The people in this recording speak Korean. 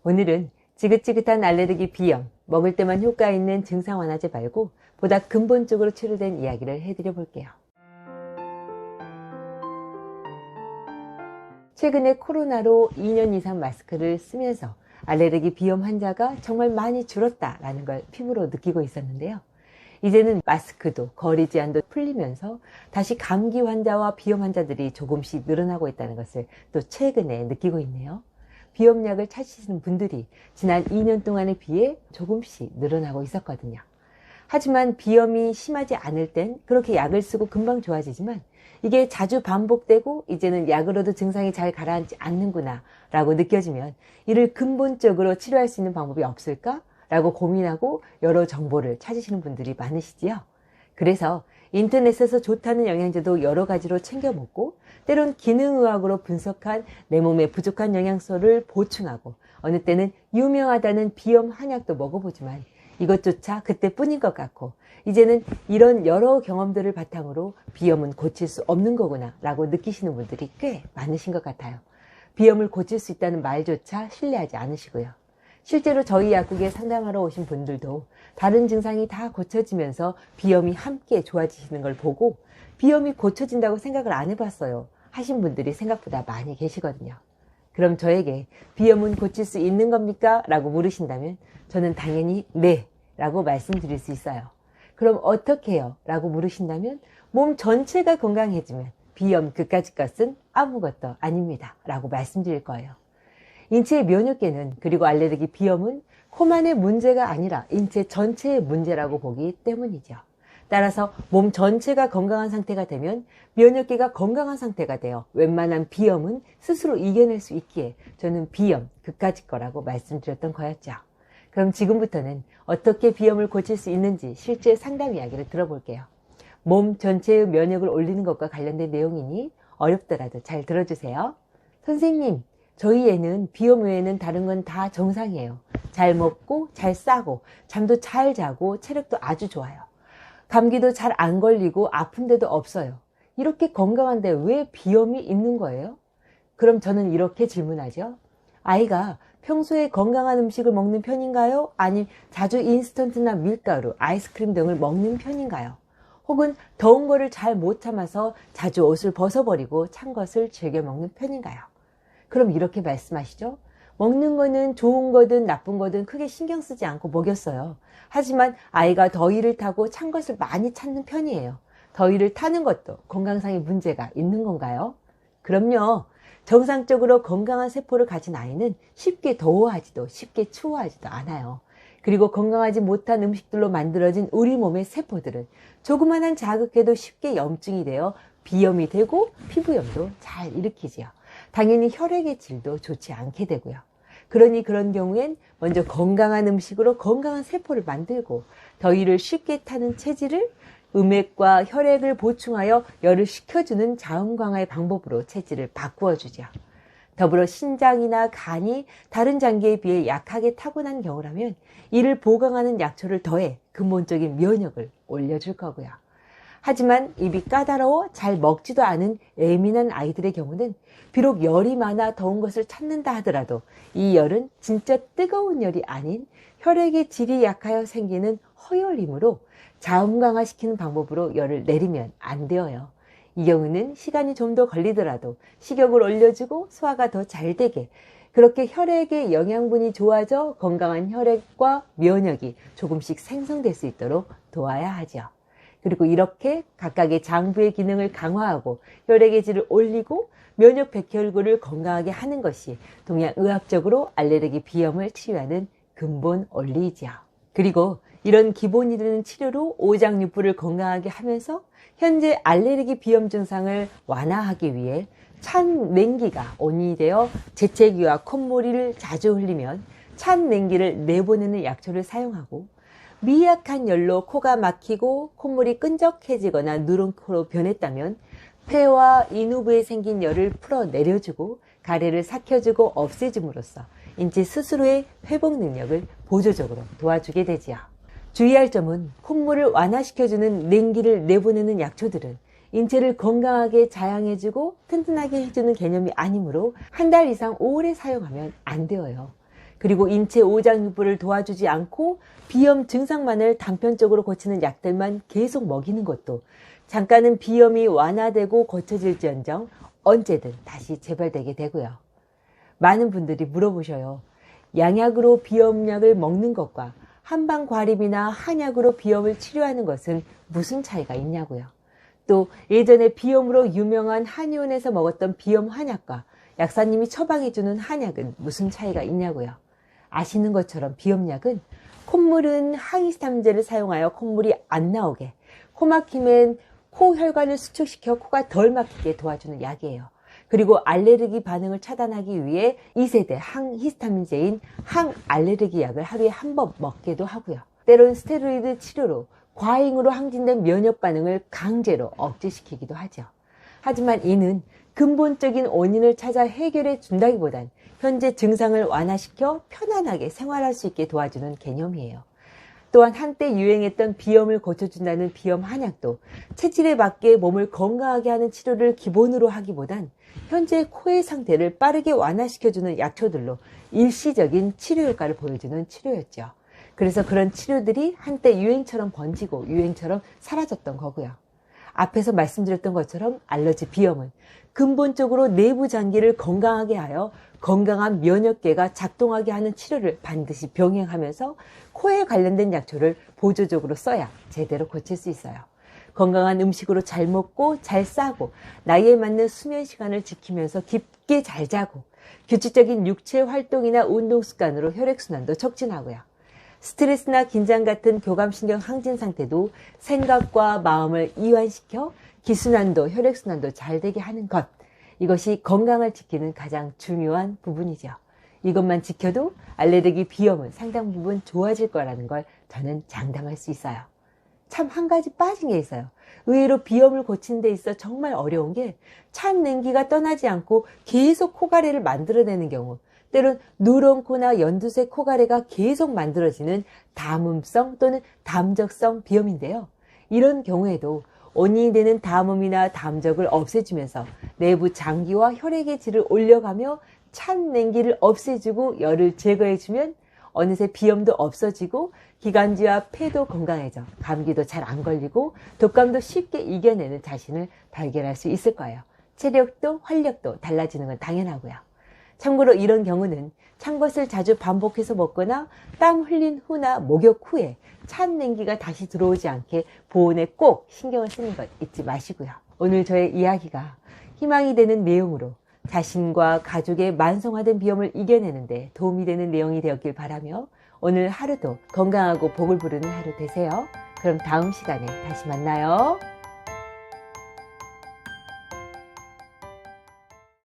오늘은 지긋지긋한 알레르기 비염, 먹을 때만 효과 있는 증상 완화제 말고 보다 근본적으로 치료된 이야기를 해드려 볼게요. 최근에 코로나로 2년 이상 마스크를 쓰면서 알레르기 비염 환자가 정말 많이 줄었다라는 걸 피부로 느끼고 있었는데요. 이제는 마스크도 거리 제한도 풀리면서 다시 감기 환자와 비염 환자들이 조금씩 늘어나고 있다는 것을 또 최근에 느끼고 있네요. 비염약을 찾으시는 분들이 지난 2년 동안에 비해 조금씩 늘어나고 있었거든요. 하지만 비염이 심하지 않을 땐 그렇게 약을 쓰고 금방 좋아지지만 이게 자주 반복되고 이제는 약으로도 증상이 잘 가라앉지 않는구나 라고 느껴지면 이를 근본적으로 치료할 수 있는 방법이 없을까? 라고 고민하고 여러 정보를 찾으시는 분들이 많으시지요. 그래서 인터넷에서 좋다는 영양제도 여러 가지로 챙겨 먹고 때론 기능의학으로 분석한 내 몸에 부족한 영양소를 보충하고 어느 때는 유명하다는 비염 한약도 먹어보지만 이것조차 그때뿐인 것 같고 이제는 이런 여러 경험들을 바탕으로 비염은 고칠 수 없는 거구나 라고 느끼시는 분들이 꽤 많으신 것 같아요. 비염을 고칠 수 있다는 말조차 신뢰하지 않으시고요. 실제로 저희 약국에 상담하러 오신 분들도 다른 증상이 다 고쳐지면서 비염이 함께 좋아지시는 걸 보고 비염이 고쳐진다고 생각을 안 해봤어요 하신 분들이 생각보다 많이 계시거든요. 그럼 저에게 비염은 고칠 수 있는 겁니까? 라고 물으신다면 저는 당연히 네 라고 말씀드릴 수 있어요. 그럼 어떻게 해요? 라고 물으신다면 몸 전체가 건강해지면 비염 그까짓 것은 아무것도 아닙니다 라고 말씀드릴 거예요. 인체의 면역계는 그리고 알레르기 비염은 코만의 문제가 아니라 인체 전체의 문제라고 보기 때문이죠. 따라서 몸 전체가 건강한 상태가 되면 면역계가 건강한 상태가 되어 웬만한 비염은 스스로 이겨낼 수 있기에 저는 비염 그까짓 거라고 말씀드렸던 거였죠. 그럼 지금부터는 어떻게 비염을 고칠 수 있는지 실제 상담 이야기를 들어볼게요. 몸 전체의 면역을 올리는 것과 관련된 내용이니 어렵더라도 잘 들어주세요. 선생님, 저희 애는 비염 외에는 다른 건 다 정상이에요. 잘 먹고 잘 싸고 잠도 잘 자고 체력도 아주 좋아요. 감기도 잘 안 걸리고 아픈 데도 없어요. 이렇게 건강한데 왜 비염이 있는 거예요? 그럼 저는 이렇게 질문하죠. 아이가 평소에 건강한 음식을 먹는 편인가요? 아니면 자주 인스턴트나 밀가루, 아이스크림 등을 먹는 편인가요? 혹은 더운 거를 잘 못 참아서 자주 옷을 벗어버리고 찬 것을 즐겨 먹는 편인가요? 그럼 이렇게 말씀하시죠. 먹는 거는 좋은 거든 나쁜 거든 크게 신경 쓰지 않고 먹였어요. 하지만 아이가 더위를 타고 찬 것을 많이 찾는 편이에요. 더위를 타는 것도 건강상의 문제가 있는 건가요? 그럼요. 정상적으로 건강한 세포를 가진 아이는 쉽게 더워하지도 쉽게 추워하지도 않아요. 그리고 건강하지 못한 음식들로 만들어진 우리 몸의 세포들은 조그만한 자극에도 쉽게 염증이 되어 비염이 되고 피부염도 잘 일으키지요. 당연히 혈액의 질도 좋지 않게 되고요. 그러니 그런 경우엔 먼저 건강한 음식으로 건강한 세포를 만들고 더위를 쉽게 타는 체질을 음액과 혈액을 보충하여 열을 식혀주는 자음 강화의 방법으로 체질을 바꾸어 주죠. 더불어 신장이나 간이 다른 장기에 비해 약하게 타고난 경우라면 이를 보강하는 약초를 더해 근본적인 면역을 올려줄 거고요. 하지만 입이 까다로워 잘 먹지도 않은 예민한 아이들의 경우는 비록 열이 많아 더운 것을 찾는다 하더라도 이 열은 진짜 뜨거운 열이 아닌 혈액의 질이 약하여 생기는 허열이므로 자음 강화시키는 방법으로 열을 내리면 안 되어요. 이 경우는 시간이 좀 더 걸리더라도 식욕을 올려주고 소화가 더 잘 되게 그렇게 혈액의 영양분이 좋아져 건강한 혈액과 면역이 조금씩 생성될 수 있도록 도와야 하죠. 그리고 이렇게 각각의 장부의 기능을 강화하고 혈액의 질을 올리고 면역 백혈구를 건강하게 하는 것이 동양의학적으로 알레르기 비염을 치료하는 근본 원리이지요. 그리고 이런 기본이 되는 치료로 오장육부를 건강하게 하면서 현재 알레르기 비염 증상을 완화하기 위해 찬 냉기가 온이 되어 재채기와 콧물을 자주 흘리면 찬 냉기를 내보내는 약초를 사용하고 미약한 열로 코가 막히고 콧물이 끈적해지거나 누런 코로 변했다면 폐와 인후부에 생긴 열을 풀어 내려주고 가래를 삭혀주고 없애줌으로써 인체 스스로의 회복 능력을 보조적으로 도와주게 되지요. 주의할 점은 콧물을 완화시켜주는 냉기를 내보내는 약초들은 인체를 건강하게 자양해주고 튼튼하게 해주는 개념이 아니므로 한 달 이상 오래 사용하면 안 되어요. 그리고 인체 오장육부를 도와주지 않고 비염 증상만을 단편적으로 고치는 약들만 계속 먹이는 것도 잠깐은 비염이 완화되고 고쳐질지언정 언제든 다시 재발되게 되고요. 많은 분들이 물어보셔요. 양약으로 비염약을 먹는 것과 한방과립이나 한약으로 비염을 치료하는 것은 무슨 차이가 있냐고요. 또 예전에 비염으로 유명한 한의원에서 먹었던 비염 한약과 약사님이 처방해주는 한약은 무슨 차이가 있냐고요. 아시는 것처럼 비염약은 콧물은 항히스타민제를 사용하여 콧물이 안 나오게, 코 막힘엔 코 혈관을 수축시켜 코가 덜 막히게 도와주는 약이에요. 그리고 알레르기 반응을 차단하기 위해 2세대 항히스타민제인 항알레르기 약을 하루에 한 번 먹기도 하고요. 때론 스테로이드 치료로 과잉으로 항진된 면역 반응을 강제로 억제시키기도 하죠. 하지만 이는 근본적인 원인을 찾아 해결해 준다기보단 현재 증상을 완화시켜 편안하게 생활할 수 있게 도와주는 개념이에요. 또한 한때 유행했던 비염을 고쳐준다는 비염 한약도 체질에 맞게 몸을 건강하게 하는 치료를 기본으로 하기보단 현재 코의 상태를 빠르게 완화시켜주는 약초들로 일시적인 치료 효과를 보여주는 치료였죠. 그래서 그런 치료들이 한때 유행처럼 번지고 유행처럼 사라졌던 거고요. 앞에서 말씀드렸던 것처럼 알러지 비염은 근본적으로 내부 장기를 건강하게 하여 건강한 면역계가 작동하게 하는 치료를 반드시 병행하면서 코에 관련된 약초를 보조적으로 써야 제대로 고칠 수 있어요. 건강한 음식으로 잘 먹고 잘 싸고 나이에 맞는 수면 시간을 지키면서 깊게 잘 자고 규칙적인 육체 활동이나 운동 습관으로 혈액순환도 촉진하고요. 스트레스나 긴장 같은 교감신경 항진 상태도 생각과 마음을 이완시켜 기순환도 혈액순환도 잘 되게 하는 것. 이것이 건강을 지키는 가장 중요한 부분이죠. 이것만 지켜도 알레르기 비염은 상당 부분 좋아질 거라는 걸 저는 장담할 수 있어요. 참 한 가지 빠진 게 있어요. 의외로 비염을 고치는 데 있어 정말 어려운 게 찬 냉기가 떠나지 않고 계속 코가래를 만들어내는 경우, 때론 누런 코나 연두색 코가래가 계속 만들어지는 담음성 또는 담적성 비염인데요. 이런 경우에도 원인이 되는 담음이나 담적을 없애주면서 내부 장기와 혈액의 질을 올려가며 찬 냉기를 없애주고 열을 제거해주면 어느새 비염도 없어지고 기관지와 폐도 건강해져 감기도 잘 안 걸리고 독감도 쉽게 이겨내는 자신을 발견할 수 있을 거예요. 체력도 활력도 달라지는 건 당연하고요. 참고로 이런 경우는 찬 것을 자주 반복해서 먹거나 땀 흘린 후나 목욕 후에 찬 냉기가 다시 들어오지 않게 보온에 꼭 신경을 쓰는 것 잊지 마시고요. 오늘 저의 이야기가 희망이 되는 내용으로 자신과 가족의 만성화된 비염을 이겨내는데 도움이 되는 내용이 되었길 바라며 오늘 하루도 건강하고 복을 부르는 하루 되세요. 그럼 다음 시간에 다시 만나요.